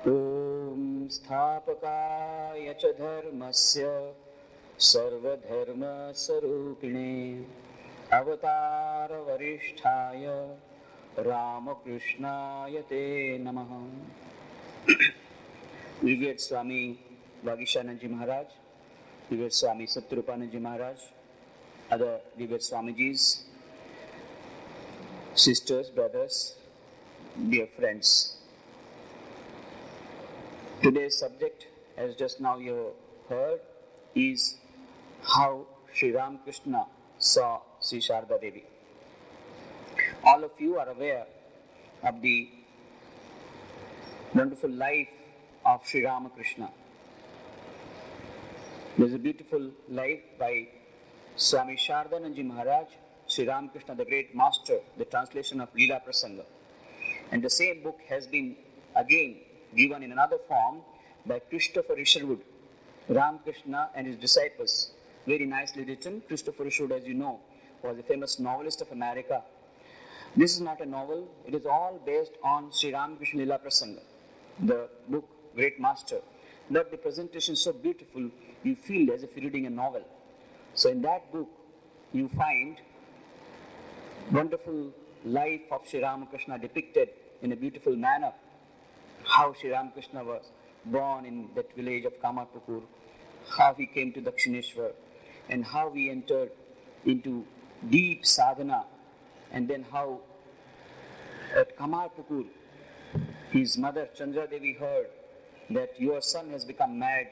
ॐ स्थापकाय च धर्मस्य सर्वधर्मस्वरूपिणे अवतारवरिष्ठाय रामकृष्णाय ते नमः. Revered Swami Vagishanandji Maharaj, Revered Swami Satyarupanandji Maharaj, other Revered Swamijis, sisters, brothers, dear friends. Today's subject, as just now you heard, is how Sri Ramakrishna saw Sri Sharda Devi. All of you are aware of the wonderful life of Sri Ramakrishna. There's a beautiful life by Swami Shardananji Maharaj, Sri Ramakrishna, the great master, the translation of Leela Prasanga. And the same book has been again given in another form by Christopher Isherwood, Ramakrishna and his disciples. Very nicely written. Christopher Isherwood, as you know, was a famous novelist of America. This is not a novel. It is all based on Sri Ramakrishna Leela Prasanga, the book, great master. But the presentation is so beautiful, you feel as if you're reading a novel. So in that book, you find wonderful life of Sri Ramakrishna depicted in a beautiful manner. How Sri Ramakrishna was born in that village of Kamarpukur, how he came to Dakshineshwar, and how he entered into deep sadhana, and then how at Kamarpukur his mother Chandra Devi heard that your son has become mad.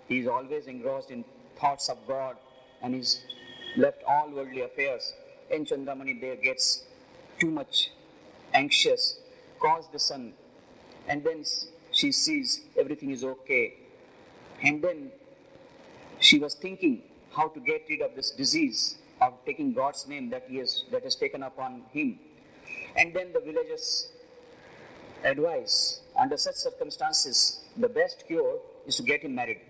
He is always engrossed in thoughts of God and he's left all worldly affairs. And Chandramani there gets too much anxious, calls the son, and then she sees everything is okay. And then she was thinking how to get rid of this disease of taking God's name that has taken upon him. And then the villagers advise, under such circumstances, the best cure is to get him married.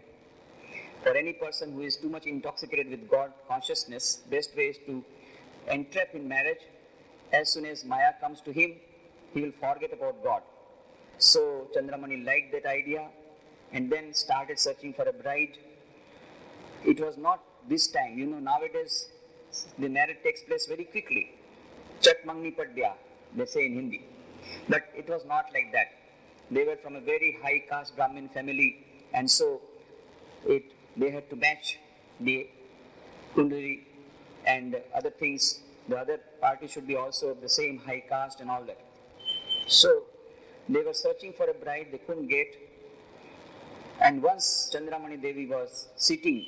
For any person who is too much intoxicated with God consciousness, best way is to entrap in marriage. As soon as Maya comes to him, he will forget about God. So Chandramani liked that idea and then started searching for a bride. It was not this time. Nowadays the marriage takes place very quickly. Chat mangni padya, they say in Hindi. But it was not like that. They were from a very high caste Brahmin family, and so they had to match the kundali and other things. The other party should be also of the same high caste and all that. So they were searching for a bride, they couldn't get. And once Chandramani Devi was sitting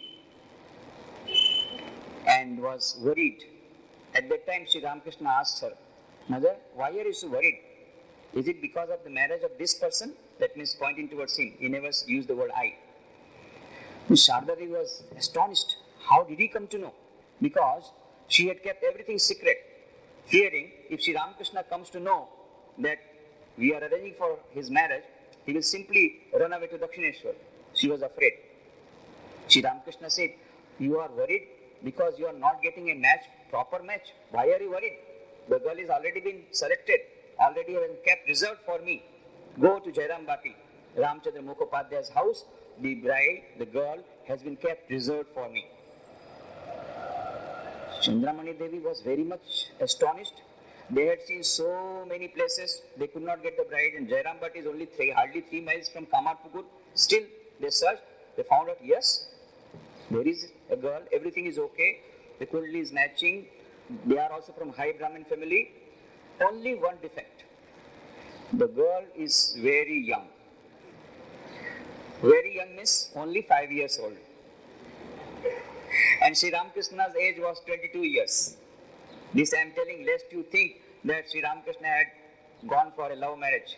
and was worried. At that time Sri Ramakrishna asked her, "Mother, why are you so worried? Is it because of the marriage of this person?" That means pointing towards him. He never used the word I. Sharda Devi was astonished. How did he come to know? Because she had kept everything secret, fearing if Sri Ramakrishna comes to know that we are arranging for his marriage, he will simply run away to Dakshineshwar. She was afraid. Sri Ramakrishna said, "You are worried because you are not getting a match, proper match. Why are you worried? The girl is already been selected, already been kept reserved for me. Go to Jairam Bati, Ramchandra Mukhopadhyay's house. The bride, the girl, has been kept reserved for me." Chandramani Devi was very much astonished. They had seen so many places, they could not get the bride, and Jairam Bhat is only hardly 3 miles from Kamarpukur. Still, they searched, they found out, yes, there is a girl, everything is okay, the kundali is matching, they are also from high Brahmin family. Only one defect. The girl is very young. Very young means only 5 years old. And Sri Ramakrishna's age was 22 years. This I am telling lest you think that Sri Ramakrishna had gone for a love marriage.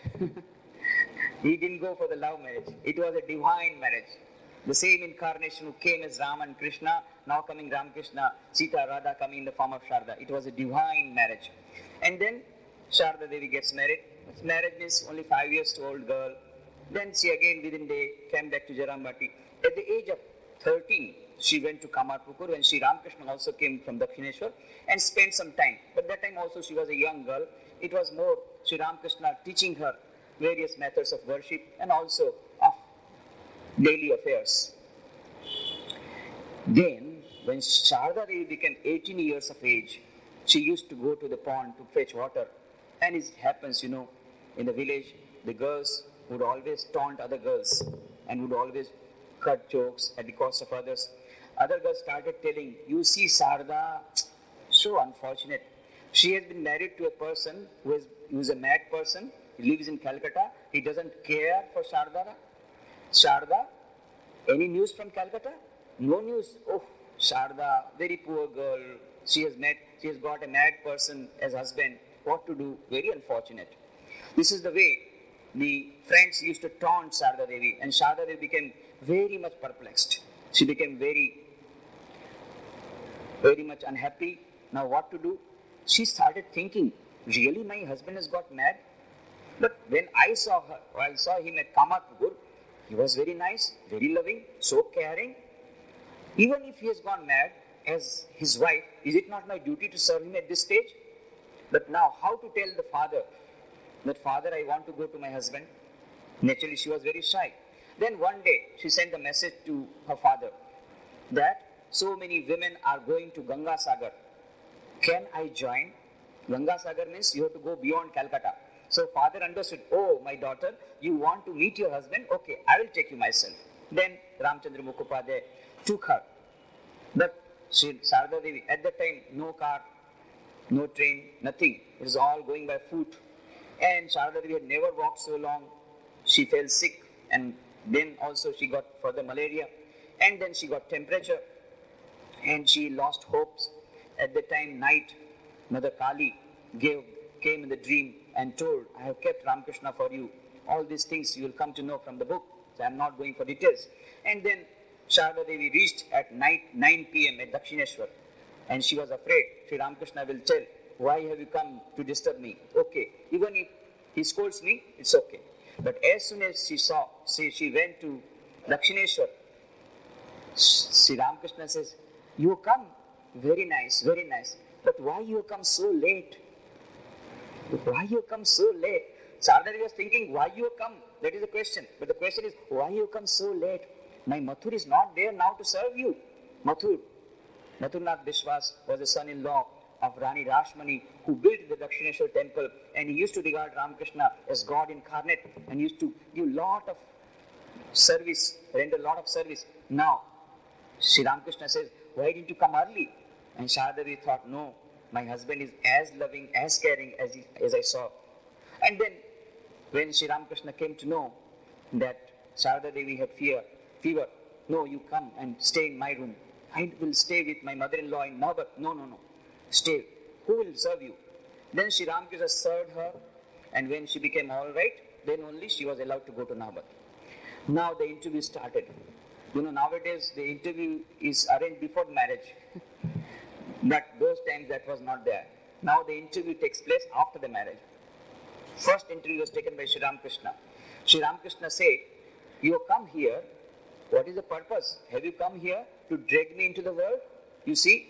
He didn't go for the love marriage. It was a divine marriage. The same incarnation who came as Rama and Krishna, now coming Ramakrishna, Sita, Radha coming in the form of Sharda. It was a divine marriage. And then Sharda Devi gets married. Marriage means only 5 years old girl. Then she again within day came back to Jarambati. At the age of 13, she went to Kamarpukur when Sri Ramakrishna also came from Dakshineshwar and spent some time. But that time also she was a young girl. It was more Sri Ramakrishna teaching her various methods of worship and also of daily affairs. Then, when Sharda Devi became 18 years of age, she used to go to the pond to fetch water. And it happens, in the village, the girls would always taunt other girls and would always cut jokes at the cost of others. Other girls started telling, you see Sarda, so unfortunate. She has been married to a person who is a mad person. He lives in Calcutta. He doesn't care for Sharda. Sharda, any news from Calcutta? No news. Oh, Sharda, very poor girl. She has got a mad person as husband. What to do? Very unfortunate. This is the way the friends used to taunt Sharda Devi, and Sharda Devi became very much perplexed. She became very, very much unhappy. Now what to do? She started thinking, really my husband has got mad? But when I saw him at Kamarpukur, he was very nice, very loving, so caring. Even if he has gone mad as his wife, is it not my duty to serve him at this stage? But now, how to tell the father that, Father, I want to go to my husband? Naturally, she was very shy. Then one day, she sent a message to her father that so many women are going to Ganga Sagar. Can I join? Ganga Sagar means you have to go beyond Calcutta. So father understood, oh, my daughter, you want to meet your husband? Okay, I will take you myself. Then Ramchandra Mukhopadhyay took her. But Sharda Devi, at that time, no car, no train, nothing. It was all going by foot. And Sharda Devi had never walked so long. She fell sick, and then also she got further malaria, and then she got temperature, and she lost hopes. At the time, night, Mother Kali came in the dream and told, I have kept Ramakrishna for you. All these things you will come to know from the book. So I am not going for details. And then Sharda Devi reached at night 9 p.m. at Dakshineshwar. And she was afraid. Sri Ramakrishna will tell, why have you come to disturb me? Okay. Even if he scolds me, it's okay. But as soon as she went to Dakshineshwar, Sri Ramakrishna says, you come, very nice, very nice. But why you come so late? Why you come so late? Sharda Devi was thinking, why you come? That is the question. But the question is, why you come so late? My Mathur is not there now to serve you. Mathurnath Bishwas was the son-in-law of Rani Rashmani, who built the Dakshineshwar temple, and he used to regard Ramakrishna as God incarnate and used to give lot of service, render a lot of service. Now, Sri Ramakrishna says, why didn't you come early? And Sharda Devi thought, no, my husband is as loving, as caring as I saw. And then, when Sri Ramakrishna came to know that Sharda Devi had fever, no, you come and stay in my room. I will stay with my mother-in-law in Navbat. No. Stay. Who will serve you? Then Sri Ramakrishna served her, and when she became all right, then only she was allowed to go to Navbat. Now the interview started. Nowadays the interview is arranged before marriage. But those times that was not there. Now the interview takes place after the marriage. First interview was taken by Sri Ramakrishna. Sri Ramakrishna said, you have come here. What is the purpose? Have you come here to drag me into the world? You see,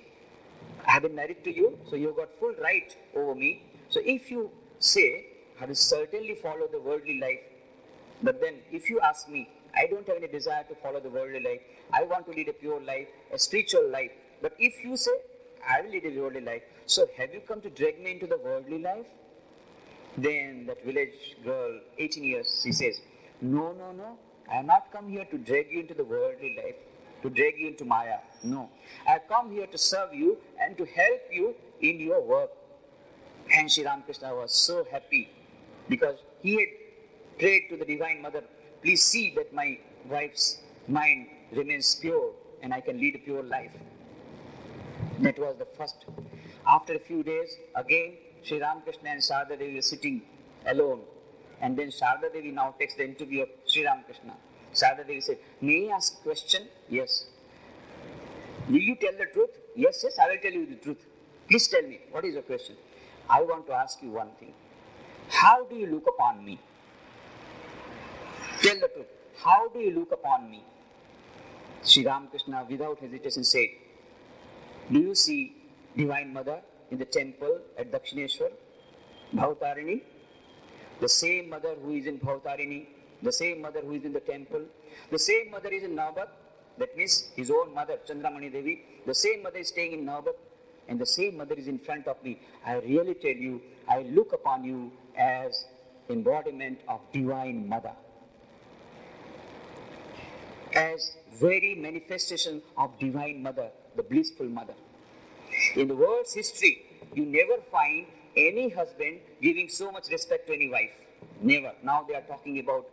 I have been married to you, so you have got full right over me. So if you say, I will certainly follow the worldly life. But then if you ask me, I don't have any desire to follow the worldly life. I want to lead a pure life, a spiritual life. But if you say, I will lead a worldly life. So have you come to drag me into the worldly life? Then that village girl, 18 years, she says, no. I have not come here to drag you into the worldly life, to drag you into Maya. No. I have come here to serve you and to help you in your work. And Sri Ramakrishna was so happy because he had prayed to the Divine Mother, please see that my wife's mind remains pure and I can lead a pure life. That was the first. After a few days, again, Sri Ramakrishna and Sharda Devi were sitting alone. And then Sharda Devi now takes the interview of Sri Ramakrishna. Sharda Devi said, may I ask a question? Yes. Will you tell the truth? Yes, I will tell you the truth. Please tell me, what is your question? I want to ask you one thing. How do you look upon me? Tell the truth. How do you look upon me? Sri Ramakrishna, without hesitation, said, do you see Divine Mother in the temple at Dakshineshwar, Bhavatarini? The same mother who is in Bhavtarini, the same mother who is in the temple, the same mother is in Navbat, that means his own mother, Chandramani Devi, the same mother is staying in Navbat, and the same mother is in front of me. I really tell you, I look upon you as embodiment of Divine Mother, as very manifestation of Divine Mother, the blissful Mother. In the world's history, you never find any husband giving so much respect to any wife. Never. Now they are talking about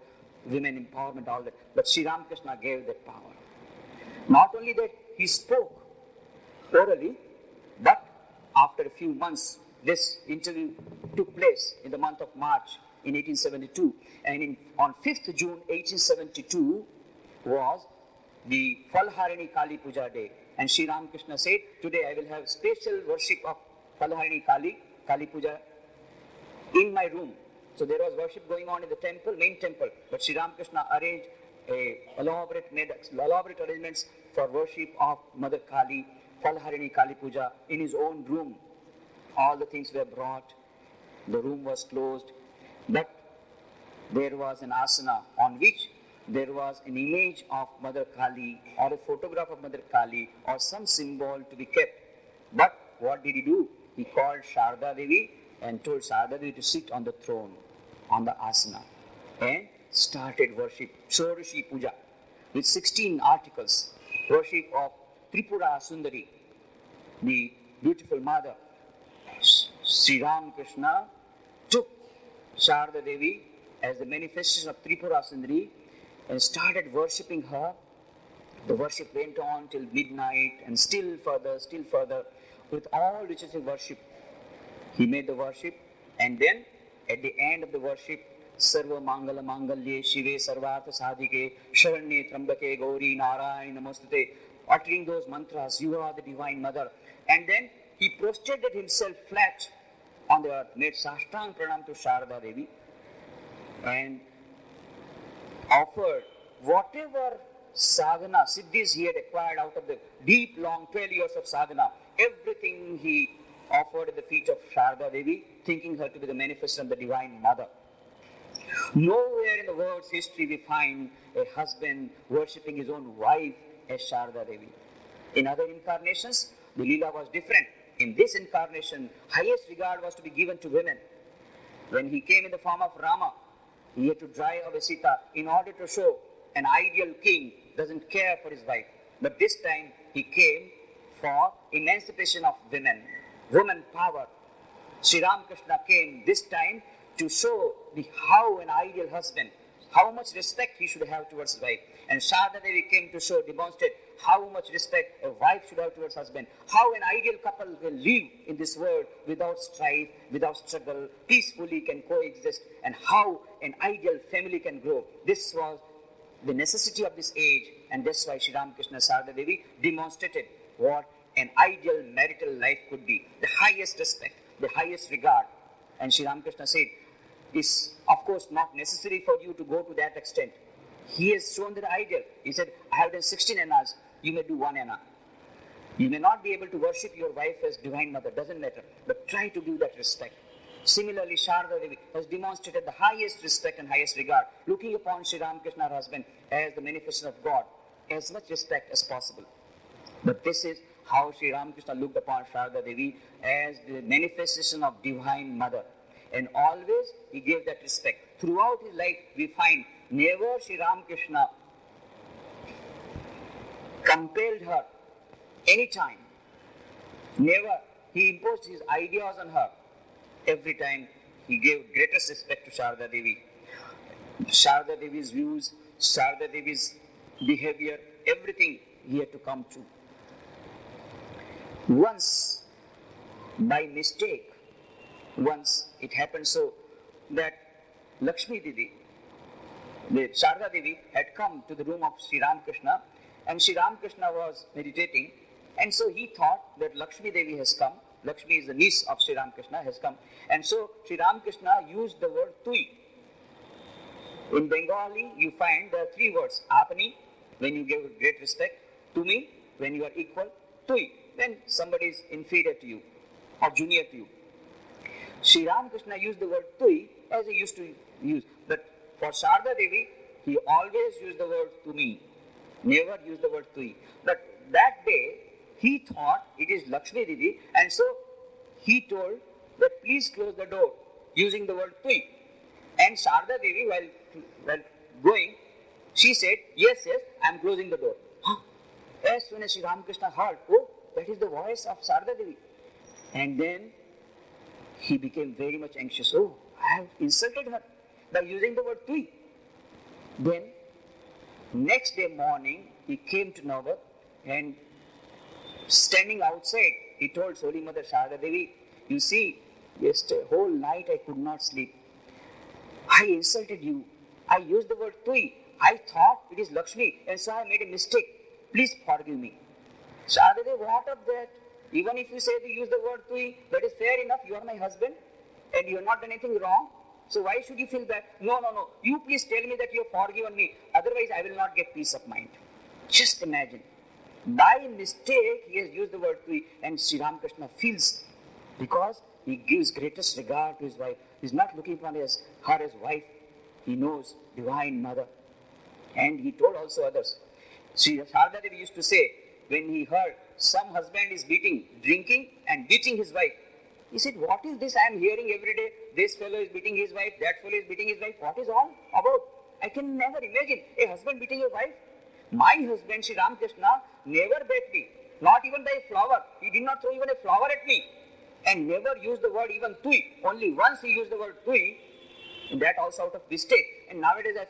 women empowerment, all that. But Sri Ramakrishna gave that power. Not only that, he spoke orally, but after a few months, this interview took place in the month of March in 1872. And on 5th June 1872 was the Falharini Kali Puja day. And Sri Ramakrishna said, today I will have special worship of Falharini Kali Puja in my room. So there was worship going on in the temple, main temple. But Sri Ramakrishna arranged elaborate arrangements for worship of Mother Kali, Falharini Kali Puja in his own room. All the things were brought. The room was closed. But there was an asana on which there was an image of Mother Kali or a photograph of Mother Kali or some symbol to be kept. But what did he do? He called Sharda Devi and told Sharda Devi to sit on the throne, on the asana, and started worship, Shodashi Puja, with 16 articles, worship of Tripura Sundari, the beautiful mother. Sri Ramakrishna took Sharda Devi as the manifestation of Tripura Sundari and started worshipping her. The worship went on till midnight and still further, with all riches of worship. He made the worship, and then at the end of the worship, Sarva Mangala Mangalye Shive Sarvartha Sadhike Sharanye Trambake Gauri Narayana Namostute, uttering those mantras, you are the Divine Mother. And then he prostrated himself flat on the earth, made Sashtang Pranam to Sharda Devi, and offered whatever sadhana, siddhis he had acquired out of the deep, long 12 years of sadhana, everything he offered at the feet of Sharda Devi, thinking her to be the manifestation of the Divine Mother. Nowhere in the world's history we find a husband worshipping his own wife as Sharda Devi. In other incarnations, the Leela was different. In this incarnation, highest regard was to be given to women. When he came in the form of Rama, he had to drive away Sita in order to show an ideal king doesn't care for his wife. But this time he came for emancipation of women, woman power. Sri Ramakrishna came this time to show how an ideal husband, how much respect he should have towards his wife. And Sharda Devi came to show, demonstrate how much respect a wife should have towards husband, how an ideal couple will live in this world without strife, without struggle, peacefully can coexist, and how an ideal family can grow. This was the necessity of this age, and that's why Sri Ramakrishna Sharda Devi demonstrated what an ideal marital life could be. The highest respect, the highest regard. And Sri Ramakrishna said, it's of course not necessary for you to go to that extent. He has shown the ideal. He said, I have done 16 annas, you may do 1 anna. You may not be able to worship your wife as Divine Mother, doesn't matter, but try to give that respect. Similarly, Sharda Devi has demonstrated the highest respect and highest regard, looking upon Sri Ramakrishna, her husband, as the manifestation of God, as much respect as possible. But this is how Sri Ramakrishna looked upon Sharda Devi, as the manifestation of Divine Mother. And always he gave that respect. Throughout his life we find never Sri Ramakrishna compelled her any time. Never he imposed his ideas on her. Every time he gave greatest respect to Sharda Devi. Sharda Devi's views, Sharda Devi's behavior, everything he had to come to. Once, by mistake, it happened so that Lakshmi Devi, the Sharda Devi, had come to the room of Sri Ramakrishna, and Sri Ramakrishna was meditating, and so he thought that Lakshmi Devi has come. Lakshmi is the niece of Sri Ramakrishna, has come. And so Sri Ramakrishna used the word tui. In Bengali, you find there are 3 words. Apani, when you give great respect. Tumi, when you are equal. Tui, when somebody is inferior to you or junior to you. Sri Ramakrishna used the word tui as he used to use. But for Sharda Devi, he always used the word Tumi, never used the word Tui. But that day, he thought it is Lakshmi Devi, and so he told that please close the door using the word Tui. And Sharda Devi, while going, she said, yes, I am closing the door. As soon as Sri Ramakrishna heard, oh, that is the voice of Sharda Devi. And then he became very much anxious. Oh, I have insulted her by using the word Tui. Then, next day morning, he came to Navat and standing outside, he told Holy Mother Sharda Devi, you see, yesterday whole night I could not sleep. I insulted you. I used the word Tui. I thought it is Lakshmi, and so I made a mistake. Please forgive me. Sharda Devi, what of that? Even if you say to use the word Tui, that is fair enough. You are my husband, and you have not done anything wrong. So why should you feel bad? No. You please tell me that you have forgiven me. Otherwise, I will not get peace of mind. Just imagine. By mistake, he has used the word Tui, and Sri Ramakrishna feels, because he gives greatest regard to his wife. He is not looking upon her as wife. He knows Divine Mother. And he told also others. Sri Sharda Devi used to say, when he heard some husband is drinking and beating his wife, he said, what is this I am hearing every day? This fellow is beating his wife, that fellow is beating his wife. What is all about? I can never imagine a husband beating a wife. My husband, Sri Ramakrishna, never beat me, not even by a flower. He did not throw even a flower at me, and never used the word even Tui. Only once he used the word Tui, and that also out of mistake. And nowadays I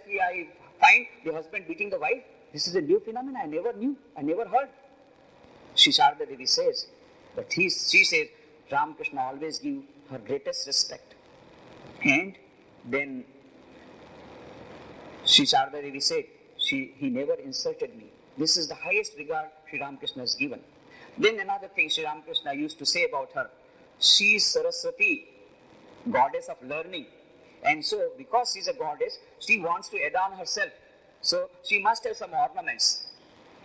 find the husband beating the wife. This is a new phenomenon. I never knew, I never heard. Sri Sharda Devi says, but she says, Ramakrishna always give her greatest respect. And then Sri Sharda Devi said, he never insulted me. This is the highest regard Sri Ramakrishna has given. Then another thing Sri Ramakrishna used to say about her, she is Saraswati, goddess of learning. And so, because she is a goddess, she wants to adorn herself. So, she must have some ornaments.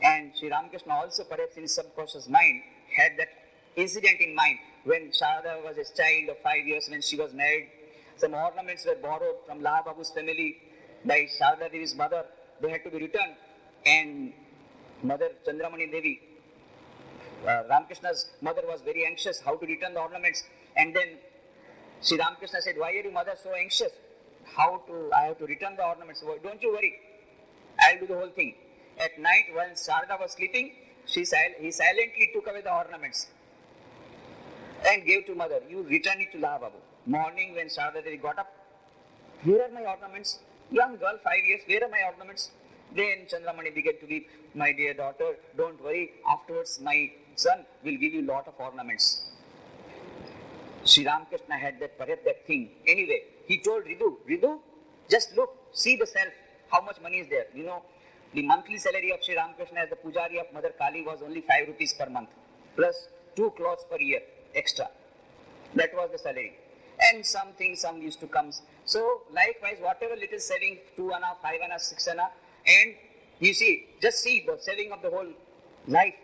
And Sri Ramakrishna also, perhaps in his subconscious mind, had that incident in mind when Sharada was a child of 5 years, when she was married. Some ornaments were borrowed from Lala Babu's family by Sharada Devi's mother. They had to be returned. And Mother Chandramani Devi, Ramakrishna's mother, was very anxious how to return the ornaments. And then Sri Ramakrishna said, why are you mother so anxious? I have to return the ornaments. Don't you worry. I'll do the whole thing. At night, when Sharada was sleeping, he silently took away the ornaments and gave to mother. You return it to Lala Babu. Morning, when Sharada Devi got up, where are my ornaments? Young girl, 5 years, where are my ornaments? Then Chandramani began to weep. My dear daughter, don't worry. Afterwards, my son will give you lot of ornaments. Sri Ramakrishna had that thing. Anyway, he told Ridu, just look, see the self, how much money is there. You know, the monthly salary of Sri Ramakrishna as the Pujari of Mother Kali was only 5 rupees per month, plus 2 clothes per year extra. That was the salary. And some used to come. So, likewise, whatever little saving, 2 anna, 5 anna, 6 anna, and you see, just see the saving of the whole life.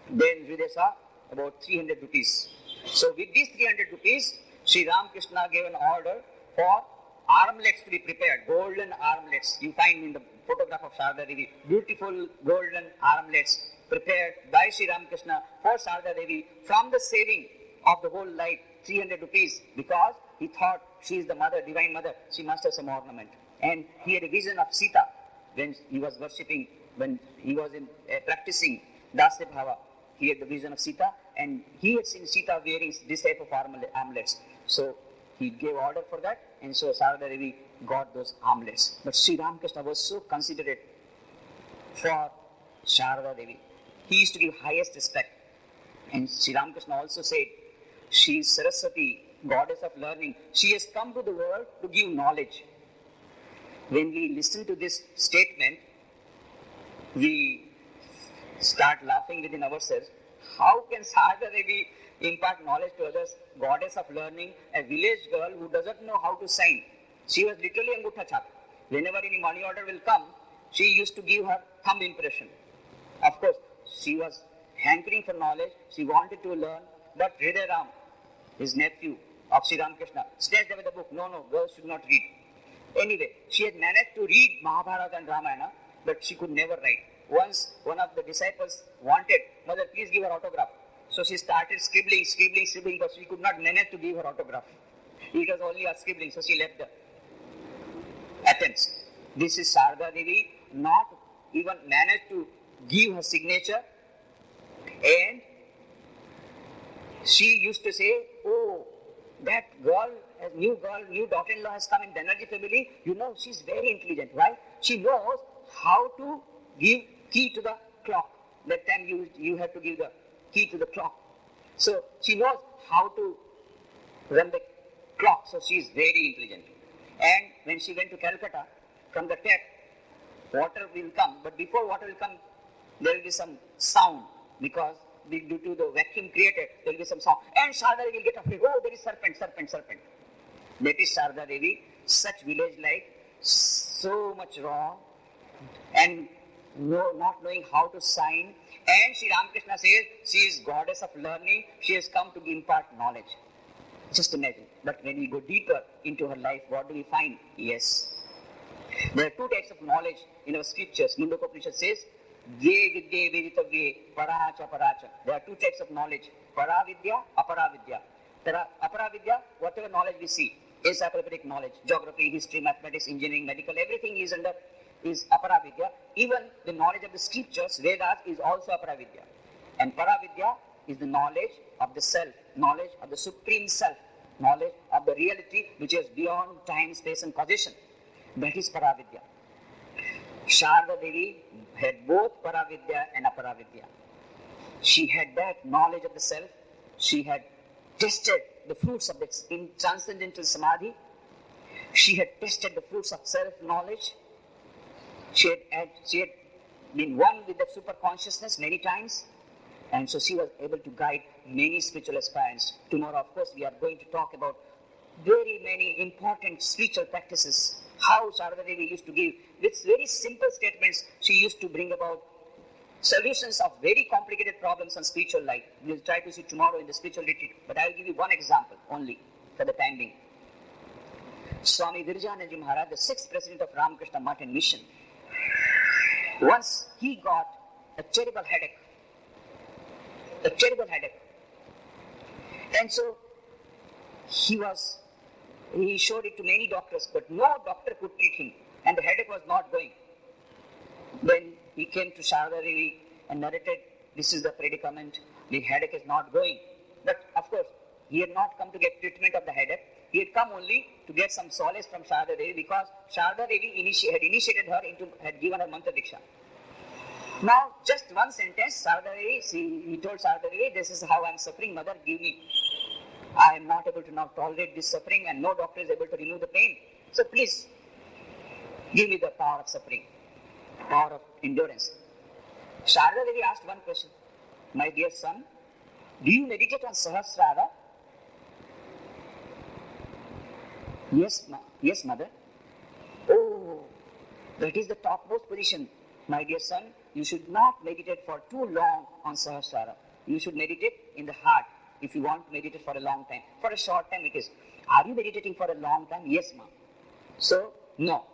Then Hriday saw about 300 rupees. So, with these 300 rupees, Sri Ramakrishna gave an order for armlets to be prepared, golden armlets. You find in the photograph of Sharda Devi, beautiful golden armlets prepared by Sri Ramakrishna for Sharda Devi from the saving of the whole life, 300 rupees, because he thought she is the mother, divine mother, she must have some ornament. And he had a vision of Sita when he was worshipping, when he was practicing Dasya Bhava. He had the vision of Sita, and he had seen Sita wearing this type of armlets. So he gave order for that, and so Sharada Devi got those armlets. But Sri Ramakrishna was so considerate for Sharada Devi. He used to give highest respect. And Sri Ramakrishna also said, she is Saraswati, goddess of learning. She has come to the world to give knowledge. When we listen to this statement, we start laughing within ourselves. How can Sharada Devi impart knowledge to others? Goddess of learning, a village girl who doesn't know how to sign. She was literally Angutha Chap. Whenever any money order will come, she used to give her thumb impression. Of course, she was hankering for knowledge. She wanted to learn. But Hriday Ram, his nephew, of Sri Ramakrishna, snatched away the book. No, girls should not read. Anyway, she had managed to read Mahabharata and Ramayana, but she could never write. Once one of the disciples wanted, Mother, please give her autograph. So she started scribbling, but she could not manage to give her autograph. It was only a scribbling, so she left the attempts. This is Sharda Devi, not even managed to give her signature, and she used to say, oh, that girl, new daughter-in-law has come in Banerjee family, she's very intelligent. Why? She knows how to give key to the clock. That time you have to give the key to the clock. So she knows how to run the clock, so she is very intelligent. And when she went to Calcutta, from the tap, water will come, but before water will come, there will be some sound, because due to the vacuum created, there will be some sound. And Sharda Devi will get afraid. Oh, there is serpent. That is Sharda Devi, such village life, so much wrong, and not knowing how to sign. And Sri Ramakrishna says, she is goddess of learning, she has come to impart knowledge. Just imagine. But when we go deeper into her life, what do we find? Yes. There are two types of knowledge in our scriptures. Mundokopanishad says, Dve vidye veditavye paracha paracha. There are two types of knowledge. Paravidya, aparavidya. Aparavidya, whatever knowledge we see, encyclopedic knowledge, geography, history, mathematics, engineering, medical, everything is aparavidya. Even the knowledge of the scriptures, Vedas, is also aparavidya. And paravidya is the knowledge of the self, knowledge of the supreme self, knowledge of the reality which is beyond time, space and causation. That is paravidya. Sharda Devi had both paravidya and aparavidya. She had that knowledge of the self. She had tested the fruits of this in transcendental samadhi. She had tested the fruits of self-knowledge. She had been one with the super consciousness many times, and so she was able to guide many spiritual aspirants. Tomorrow, of course, we are going to talk about very many important spiritual practices, how Sharda Devi used to give. With very simple statements, she used to bring about solutions of very complicated problems on spiritual life. We will try to see tomorrow in the spiritual retreat, but I will give you one example only for the time being. Swami Virajanandaji Maharaj, the 6th president of Ramakrishna Math and Mission, once he got a terrible headache. And so he showed it to many doctors, but no doctor could treat him, and the headache was not going. Then he came to Sharda Devi and narrated, this is the predicament, the headache is not going. But of course, he had not come to get treatment of the headache. He had come only to get some solace from Sharda Devi, because Sharda Devi had initiated her had given her mantra diksha. Now, just one sentence, Sharda Devi, he told Sharda Devi, this is how I am suffering, mother, give me. I am not able to now tolerate this suffering, and no doctor is able to remove the pain. So please, give me the power of suffering, power of endurance. Sharda Devi asked one question, my dear son, do you meditate on Sahasrara? Yes, mother. Oh, that is the topmost position. My dear son, you should not meditate for too long on Sahasrara. You should meditate in the heart if you want to meditate for a long time. For a short time it is. Are you meditating for a long time? Yes, ma'am. So, no.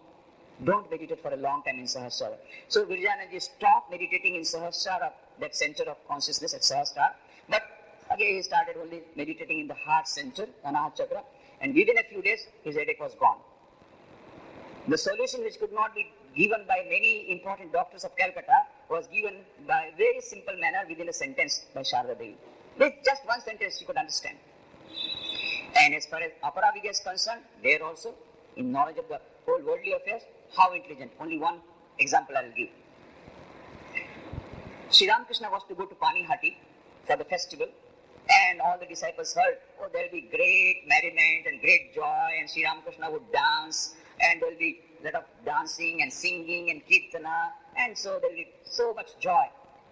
Don't meditate for a long time in Sahasrara. So, Virajanandaji stopped meditating in Sahasrara, that center of consciousness at Sahasrara. But again he started only meditating in the heart center, Anahat Chakra. And within a few days, his headache was gone. The solution, which could not be given by many important doctors of Calcutta, was given by a very simple manner within a sentence by Sharda Devi. With just one sentence you could understand. And as far as Aparavidya is concerned, there also, in knowledge of the whole worldly affairs, how intelligent. Only one example I will give. Sri Ramakrishna was to go to Panihati for the festival, and all the disciples heard, oh, there will be great merriment and great joy, and Sri Ramakrishna would dance, and there will be a lot of dancing and singing and kirtana, and so there will be so much joy.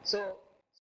So